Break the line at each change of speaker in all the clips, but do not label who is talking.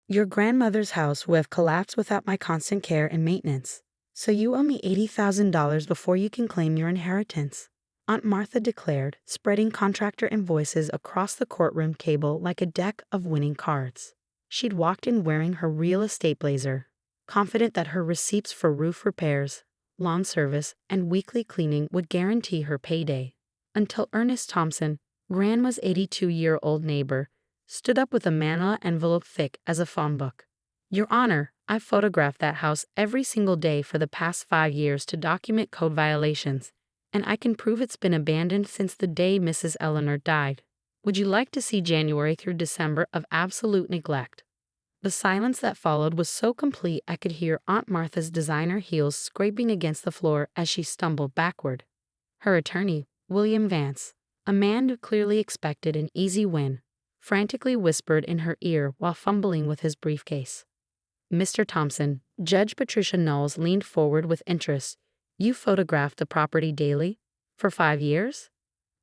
Your grandmother's house would have collapsed without my constant care and maintenance. So you owe me $80,000 before you can claim your inheritance," Aunt Martha declared, spreading contractor invoices across the courtroom table like a deck of winning cards. She'd walked in wearing her real estate blazer, confident that her receipts for roof repairs, lawn service, and weekly cleaning would guarantee her payday. Until Ernest Thompson, Grandma's 82-year-old neighbor, stood up with a manila envelope thick as a phone book. "Your Honor, I've photographed that house every single day for the past 5 years to document code violations, and I can prove it's been abandoned since the day Mrs. Eleanor died. Would you like to see January through December of absolute neglect?" The silence that followed was so complete I could hear Aunt Martha's designer heels scraping against the floor as she stumbled backward. Her attorney, William Vance, a man who clearly expected an easy win, frantically whispered in her ear while fumbling with his briefcase. "Mr. Thompson," Judge Patricia Knowles leaned forward with interest. "You photographed the property daily? For 5 years?"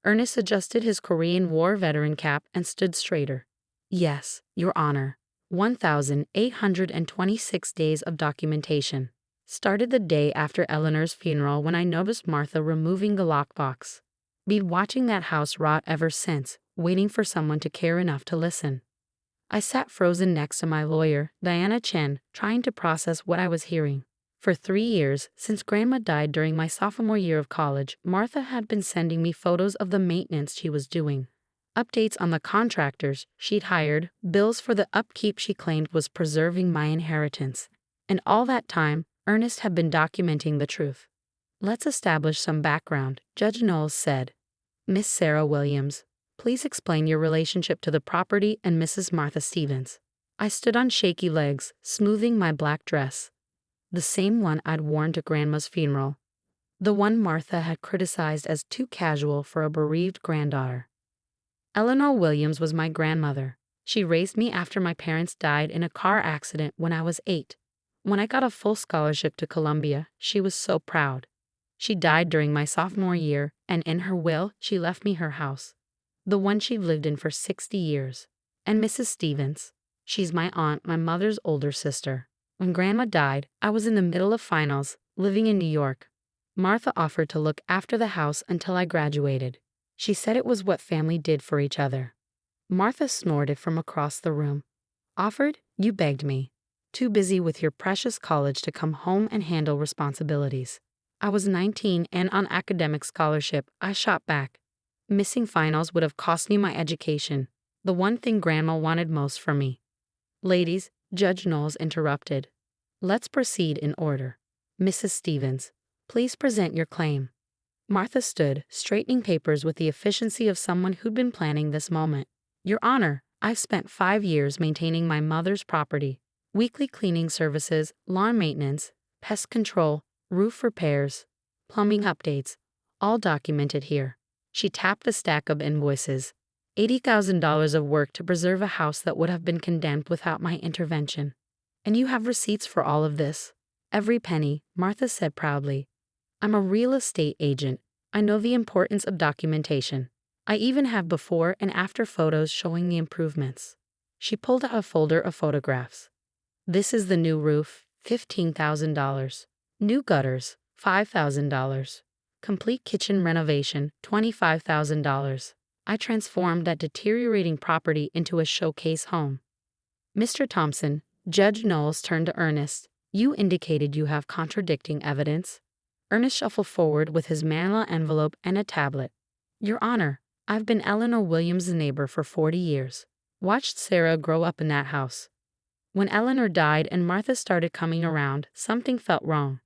Ernest adjusted his Korean War veteran cap and stood straighter. "Yes, Your Honor. 1,826 days of documentation. Started the day after Eleanor's funeral when I noticed Martha removing the lockbox. Been watching that house rot ever since, waiting for someone to care enough to listen." I sat frozen next to my lawyer, Diana Chen, trying to process what I was hearing. For 3 years, since Grandma died during my sophomore year of college, Martha had been sending me photos of the maintenance she was doing, updates on the contractors she'd hired, bills for the upkeep she claimed was preserving my inheritance. And all that time, Ernest had been documenting the truth. "Let's establish some background," Judge Knowles said. "Miss Sarah Williams, please explain your relationship to the property and Mrs. Martha Stevens." I stood on shaky legs, smoothing my black dress. The same one I'd worn to Grandma's funeral. The one Martha had criticized as too casual for a bereaved granddaughter. Eleanor Williams was my grandmother. She raised me after my parents died in a car accident when I was 8. When I got a full scholarship to Columbia, she was so proud. She died during my sophomore year, and in her will, she left me her house, the one she'd lived in for 60 years. And Mrs. Stevens, she's my aunt, my mother's older sister. When Grandma died, I was in the middle of finals, living in New York. Martha offered to look after the house until I graduated. She said it was what family did for each other. Martha snorted from across the room. "Offered? You begged me. Too busy with your precious college to come home and handle responsibilities." I was 19 and on academic scholarship, I shot back. Missing finals would have cost me my education, the one thing Grandma wanted most for me. "Ladies," Judge Knowles interrupted. "Let's proceed in order. Mrs. Stevens, please present your claim." Martha stood, straightening papers with the efficiency of someone who'd been planning this moment. "Your Honor, I've spent 5 years maintaining my mother's property. Weekly cleaning services, lawn maintenance, pest control, roof repairs, plumbing updates, all documented here." She tapped the stack of invoices. $80,000 of work to preserve a house that would have been condemned without my intervention. "And you have receipts for all of this?" "Every penny," Martha said proudly. "I'm a real estate agent. I know the importance of documentation. I even have before and after photos showing the improvements." She pulled out a folder of photographs. "This is the new roof, $15,000. New gutters, $5,000. Complete kitchen renovation, $25,000. I transformed that deteriorating property into a showcase home." "Mr. Thompson," Judge Knowles turned to Ernest, "you indicated you have contradicting evidence." Ernest shuffled forward with his manila envelope and a tablet. "Your Honor, I've been Eleanor Williams' neighbor for 40 years. Watched Sarah grow up in that house. When Eleanor died and Martha started coming around, something felt wrong.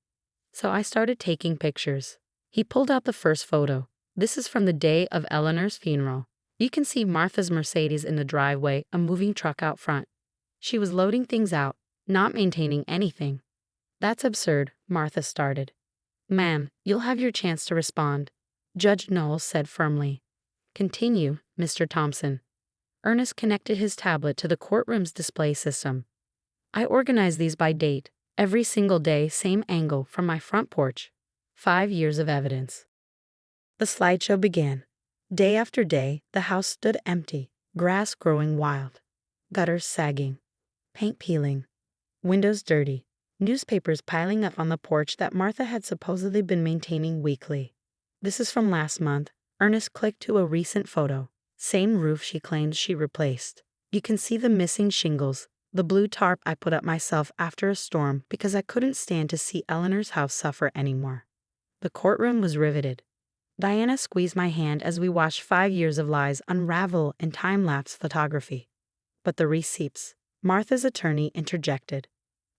So I started taking pictures." He pulled out the first photo. "This is from the day of Eleanor's funeral. You can see Martha's Mercedes in the driveway, a moving truck out front. She was loading things out, not maintaining anything." "That's absurd," Martha started. "Ma'am, you'll have your chance to respond," Judge Knowles said firmly. "Continue, Mr. Thompson." Ernest connected his tablet to the courtroom's display system. "I organized these by date, every single day, same angle from my front porch. 5 years of evidence." The slideshow began. Day after day, the house stood empty, grass growing wild, gutters sagging, Paint peeling. Windows dirty. Newspapers piling up on the porch that Martha had supposedly been maintaining weekly. This is from last month. Ernest clicked to a recent photo. Same roof she claimed she replaced. You can see the missing shingles, the blue tarp I put up myself after a storm because I couldn't stand to see Eleanor's house suffer anymore. The courtroom was riveted. Diana squeezed my hand as we watched 5 years of lies unravel in time-lapse photography. But the receipts. Martha's attorney interjected.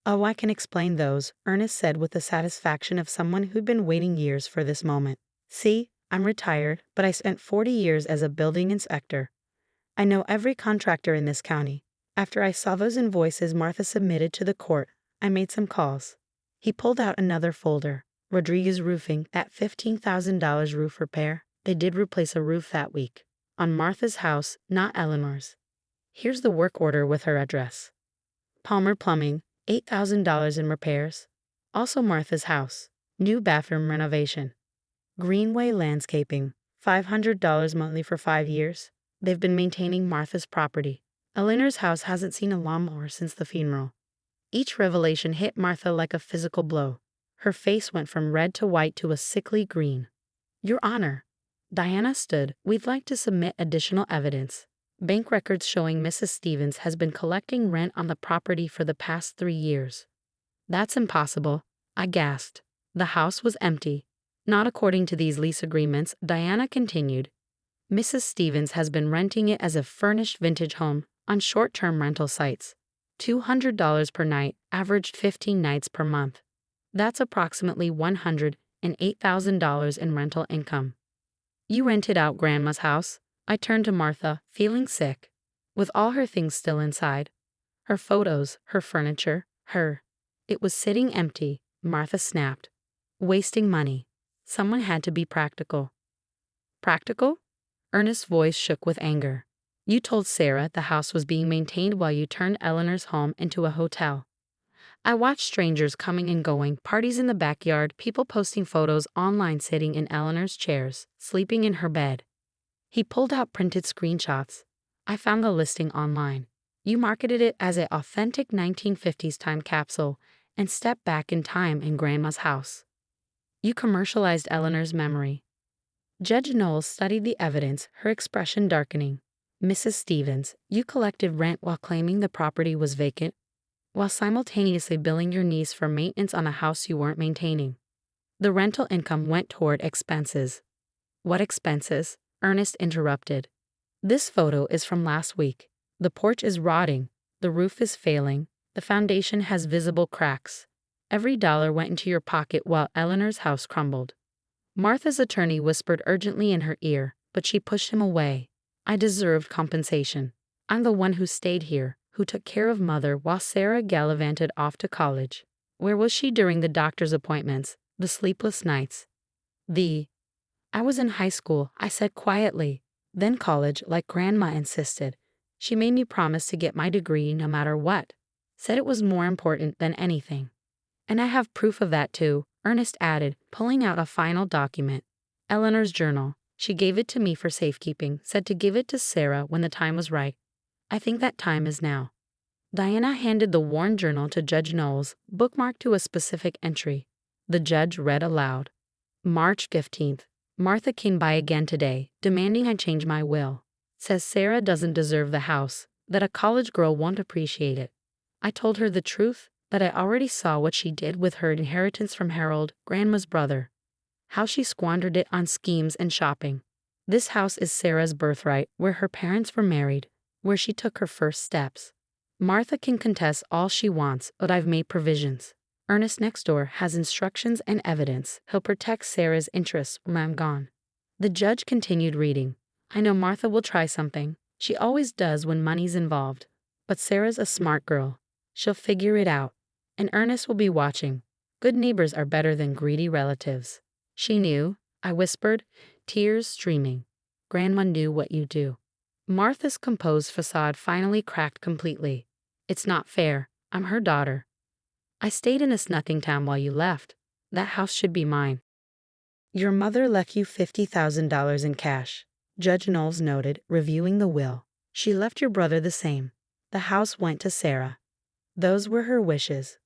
Oh, I can explain those, Ernest said with the satisfaction of someone who'd been waiting years for this moment. See, I'm retired, but I spent 40 years as a building inspector. I know every contractor in this county. After I saw those invoices Martha submitted to the court, I made some calls. He pulled out another folder. Rodriguez Roofing, that $15,000 roof repair. They did replace a roof that week. On Martha's house, not Eleanor's. Here's the work order with her address. Palmer Plumbing, $8,000 in repairs. Also Martha's house. New bathroom renovation. Greenway Landscaping, $500 monthly for 5 years. They've been maintaining Martha's property. Eleanor's house hasn't seen a lawnmower since the funeral. Each revelation hit Martha like a physical blow. Her face went from red to white to a sickly green. Your Honor. Diana stood. We'd like to submit additional evidence. Bank records showing Mrs. Stevens has been collecting rent on the property for the past 3 years. That's impossible, I gasped. The house was empty. Not according to these lease agreements, Diana continued. Mrs. Stevens has been renting it as a furnished vintage home on short-term rental sites. $200 per night, averaged 15 nights per month. That's approximately $108,000 in rental income. You rented out Grandma's house? I turned to Martha, feeling sick. With all her things still inside. Her photos, her furniture, her. It was sitting empty, Martha snapped. Wasting money. Someone had to be practical. Practical? Ernest's voice shook with anger. You told Sarah the house was being maintained while you turned Eleanor's home into a hotel. I watched strangers coming and going, parties in the backyard, people posting photos online sitting in Eleanor's chairs, sleeping in her bed. He pulled out printed screenshots. I found the listing online. You marketed it as an authentic 1950s time capsule and stepped back in time in Grandma's house. You commercialized Eleanor's memory. Judge Knowles studied the evidence, her expression darkening. Mrs. Stevens, you collected rent while claiming the property was vacant, while simultaneously billing your niece for maintenance on a house you weren't maintaining. The rental income went toward expenses. What expenses? Ernest interrupted. This photo is from last week. The porch is rotting, the roof is failing, the foundation has visible cracks. Every dollar went into your pocket while Eleanor's house crumbled. Martha's attorney whispered urgently in her ear, but she pushed him away. I deserved compensation. I'm the one who stayed here, who took care of Mother while Sarah gallivanted off to college. Where was she during the doctor's appointments, the sleepless nights? I was in high school, I said quietly. Then college, like Grandma insisted. She made me promise to get my degree no matter what. Said it was more important than anything. And I have proof of that too, Ernest added, pulling out a final document. Eleanor's journal. She gave it to me for safekeeping, said to give it to Sarah when the time was right. I think that time is now. Diana handed the worn journal to Judge Knowles, bookmarked to a specific entry. The judge read aloud. March 15th. Martha came by again today, demanding I change my will. Says Sarah doesn't deserve the house, that a college girl won't appreciate it. I told her the truth, that I already saw what she did with her inheritance from Harold, Grandma's brother. How she squandered it on schemes and shopping. This house is Sarah's birthright, where her parents were married, where she took her first steps. Martha can contest all she wants, but I've made provisions. Ernest next door has instructions and evidence. He'll protect Sarah's interests when I'm gone. The judge continued reading. I know Martha will try something. She always does when money's involved. But Sarah's a smart girl. She'll figure it out. And Ernest will be watching. Good neighbors are better than greedy relatives. She knew, I whispered, tears streaming. Grandma knew what you do. Martha's composed facade finally cracked completely. It's not fair. I'm her daughter. I stayed in this nothing town while you left. That house should be mine. Your mother left you $50,000 in cash, Judge Knowles noted, reviewing the will. She left your brother the same. The house went to Sarah. Those were her wishes.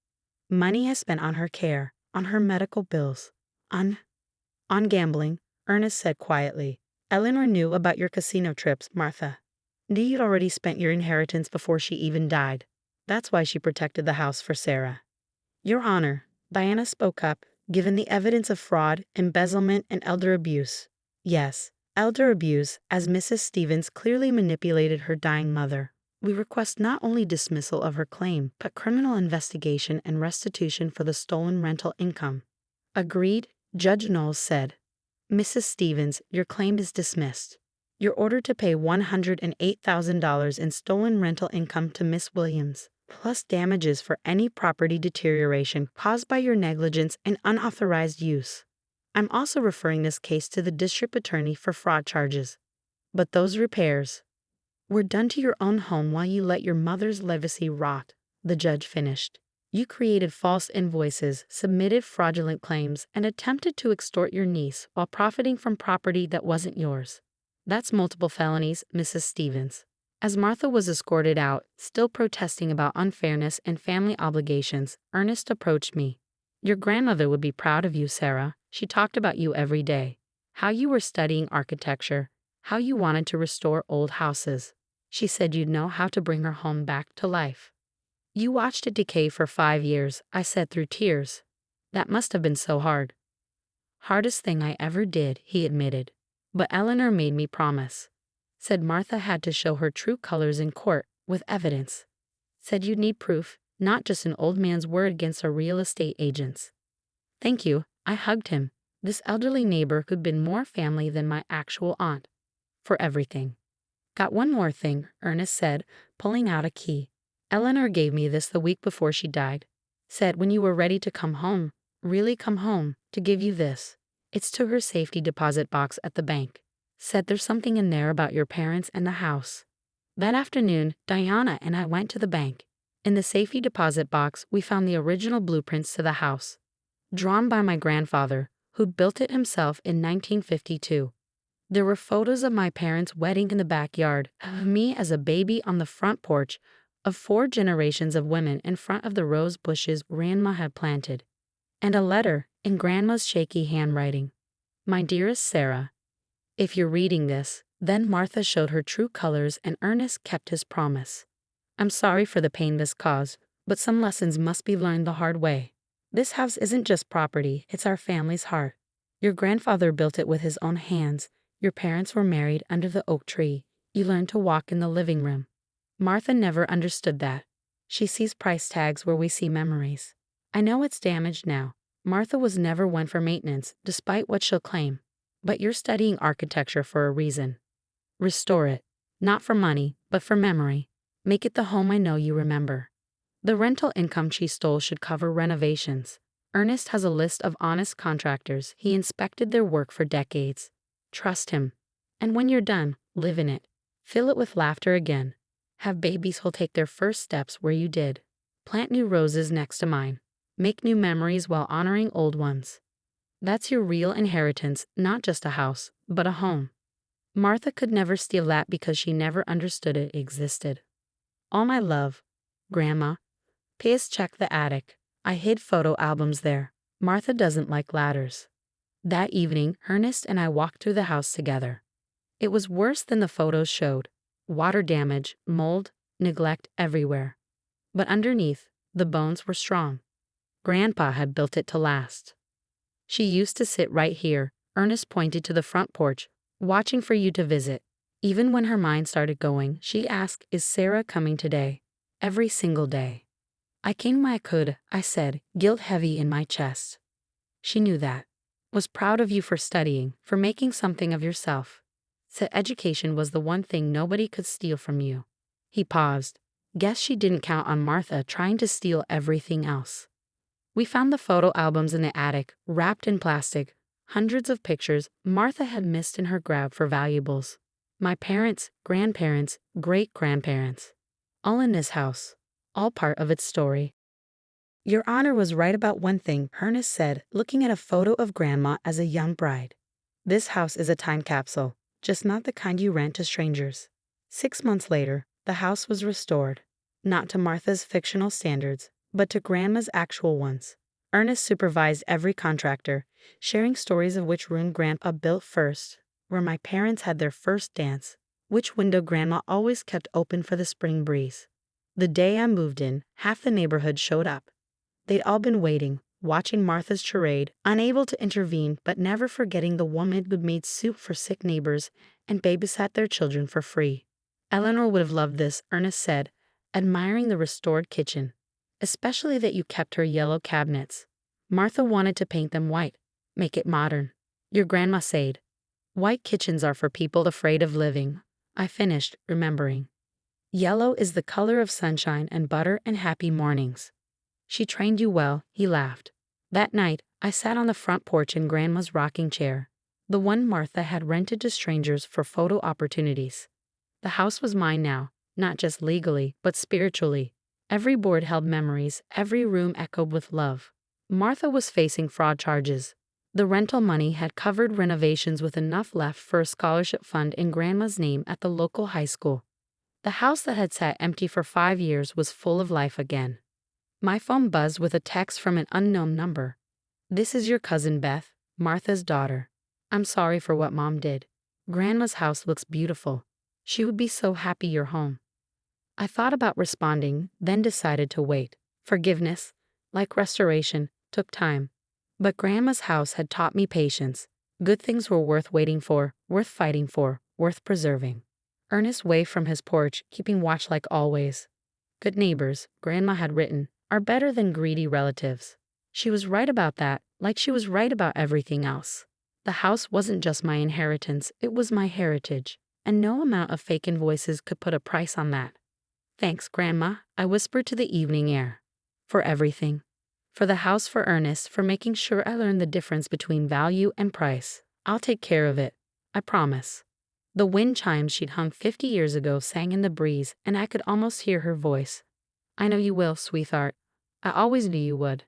Money I spent on her care, on her medical bills, on gambling, Ernest said quietly. Eleanor knew about your casino trips, Martha. You'd already spent your inheritance before she even died. That's why she protected the house for Sarah. Your Honor, Diana spoke up, given the evidence of fraud, embezzlement, and elder abuse. Yes, elder abuse, as Mrs. Stevens clearly manipulated her dying mother. We request not only dismissal of her claim, but criminal investigation and restitution for the stolen rental income. Agreed, Judge Knowles said. Mrs. Stevens, your claim is dismissed. You're ordered to pay $108,000 in stolen rental income to Miss Williams, plus damages for any property deterioration caused by your negligence and unauthorized use. I'm also referring this case to the district attorney for fraud charges. But those repairs were done to your own home while you let your mother's legacy rot, the judge finished. You created false invoices, submitted fraudulent claims, and attempted to extort your niece while profiting from property that wasn't yours. That's multiple felonies, Mrs. Stevens. As Martha was escorted out, still protesting about unfairness and family obligations, Ernest approached me. Your grandmother would be proud of you, Sarah. She talked about you every day. How you were studying architecture, how you wanted to restore old houses. She said you'd know how to bring her home back to life. You watched it decay for 5 years, I said through tears. That must have been so hard. Hardest thing I ever did, he admitted. But Eleanor made me promise. Said Martha had to show her true colors in court, with evidence. Said you'd need proof, not just an old man's word against our real estate agents. Thank you, I hugged him. This elderly neighbor who'd been more family than my actual aunt. For everything. Got one more thing, Ernest said, pulling out a key. Eleanor gave me this the week before she died. Said when you were ready to come home, really come home, to give you this. It's to her safety deposit box at the bank. Said there's something in there about your parents and the house. That afternoon, Diana and I went to the bank. In the safety deposit box, we found the original blueprints to the house. Drawn by my grandfather, who'd built it himself in 1952. There were photos of my parents' wedding in the backyard, of me as a baby on the front porch, of 4 generations of women in front of the rose bushes Grandma had planted. And a letter, in Grandma's shaky handwriting. My dearest Sarah, if you're reading this, then Martha showed her true colors and Ernest kept his promise. I'm sorry for the pain this caused, but some lessons must be learned the hard way. This house isn't just property, it's our family's heart. Your grandfather built it with his own hands. Your parents were married under the oak tree. You learned to walk in the living room. Martha never understood that. She sees price tags where we see memories. I know it's damaged now. Martha was never one for maintenance, despite what she'll claim. But you're studying architecture for a reason. Restore it. Not for money, but for memory. Make it the home I know you remember. The rental income she stole should cover renovations. Ernest has a list of honest contractors. He inspected their work for decades. Trust him. And when you're done, live in it. Fill it with laughter again. Have babies who'll take their first steps where you did. Plant new roses next to mine. Make new memories while honoring old ones. That's your real inheritance, not just a house, but a home. Martha could never steal that because she never understood it existed. All my love, Grandma. P.S. Check the attic. I hid photo albums there. Martha doesn't like ladders. That evening, Ernest and I walked through the house together. It was worse than the photos showed. Water damage, mold, neglect everywhere. But underneath, the bones were strong. Grandpa had built it to last. She used to sit right here, Ernest pointed to the front porch, watching for you to visit. Even when her mind started going, she asked, is Sarah coming today? Every single day. I came when I could, I said, guilt heavy in my chest. She knew that. Was proud of you for studying, for making something of yourself. Said education was the one thing nobody could steal from you. He paused. Guess she didn't count on Martha trying to steal everything else. We found the photo albums in the attic, wrapped in plastic. Hundreds of pictures Martha had missed in her grab for valuables. My parents, grandparents, great-grandparents. All in this house. All part of its story. Your Honor was right about one thing, Ernest said, looking at a photo of Grandma as a young bride. This house is a time capsule. Just not the kind you rent to strangers. 6 months later, the house was restored. not to Martha's fictional standards, but to Grandma's actual ones. Ernest supervised every contractor, sharing stories of which room Grandpa built first, where my parents had their first dance, which window Grandma always kept open for the spring breeze. The day I moved in, half the neighborhood showed up. They'd all been waiting, watching Martha's charade, unable to intervene but never forgetting the woman who'd made soup for sick neighbors and babysat their children for free. Eleanor would have loved this, Ernest said, admiring the restored kitchen. Especially that you kept her yellow cabinets. Martha wanted to paint them white, make it modern. Your grandma said, "White kitchens are for people afraid of living," I finished, remembering. "Yellow is the color of sunshine and butter and happy mornings." "She trained you well," he laughed. That night, I sat on the front porch in Grandma's rocking chair, the one Martha had rented to strangers for photo opportunities. The house was mine now, not just legally, but spiritually. Every board held memories, every room echoed with love. Martha was facing fraud charges. The rental money had covered renovations with enough left for a scholarship fund in Grandma's name at the local high school. The house that had sat empty for 5 years was full of life again. My phone buzzed with a text from an unknown number. "This is your cousin Beth, Martha's daughter. I'm sorry for what Mom did. Grandma's house looks beautiful. She would be so happy you're home." I thought about responding, then decided to wait. Forgiveness, like restoration, took time. But Grandma's house had taught me patience. Good things were worth waiting for, worth fighting for, worth preserving. Ernest waved from his porch, keeping watch like always. Good neighbors, Grandma had written, are better than greedy relatives. She was right about that, like she was right about everything else. The house wasn't just my inheritance, it was my heritage, and no amount of fake invoices could put a price on that. "Thanks, Grandma," I whispered to the evening air. "For everything. For the house, for Ernest, for making sure I learned the difference between value and price. I'll take care of it. I promise." The wind chimes she'd hung 50 years ago sang in the breeze, and I could almost hear her voice. "I know you will, sweetheart. I always knew you would."